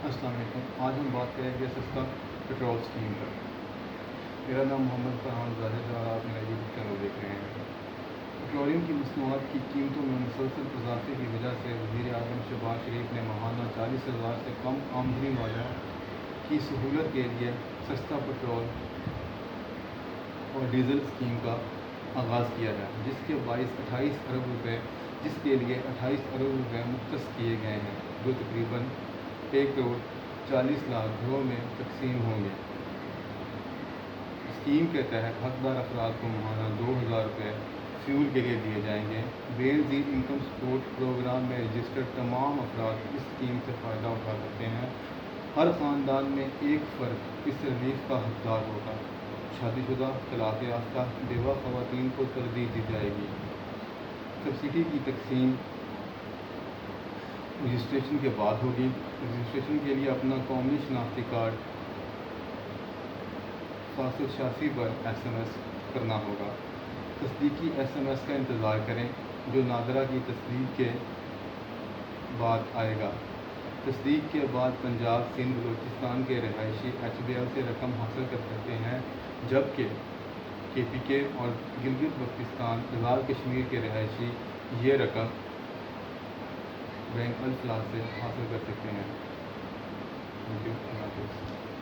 السلام علیکم۔ آج ہم بات کریں گے سستا پیٹرول اسکیم پر۔ میرا نام محمد فرحان زاہد ہے اور آپ میرا یوٹیوب چینل دیکھ رہے ہیں۔ پیٹرولیم کی مصنوعات کی قیمتوں میں مسلسل اضافے کی وجہ سے وزیر اعظم شہباز شریف نے ماہانہ 40,000 سے کم آمدنی والوں کی سہولت کے لیے سستا پیٹرول اور ڈیزل اسکیم کا آغاز کیا ہے، جس کے باعث 28 ارب روپے مختص کیے گئے ہیں، جو تقریباً 1,40,00,000 گھروں میں تقسیم ہوں گے۔ اسکیم کے تحت حقدار افراد کو ماہانہ 2,000 روپے فیول کے لیے دیے جائیں گے۔ بے نظیر انکم سپورٹ پروگرام میں رجسٹرڈ تمام افراد اس اسکیم سے فائدہ اٹھا سکتے ہیں۔ ہر خاندان میں ایک فرد اس ریلیف کا حقدار ہوگا۔ شادی شدہ، طلاق یافتہ، بیوہ خواتین کو ترجیح دی جائے گی۔ سبسڈی کی تقسیم رجسٹریشن کے بعد ہوگی۔ رجسٹریشن کے لیے اپنا قومی شناختی کارڈ 786 پر SMS کرنا ہوگا۔ تصدیقی SMS کا انتظار کریں، جو نادرہ کی تصدیق کے بعد آئے گا۔ تصدیق کے بعد پنجاب، سندھ، بلوچستان کے رہائشی HBL سے رقم حاصل کر سکتے ہیں، جبکہ KPK اور گلگت بلتستان، آزاد کشمیر کے رہائشی یہ رقم بینک الفلاح سے حاصل کر سکتے ہیں۔ تھینک یو، اللہ حافظ۔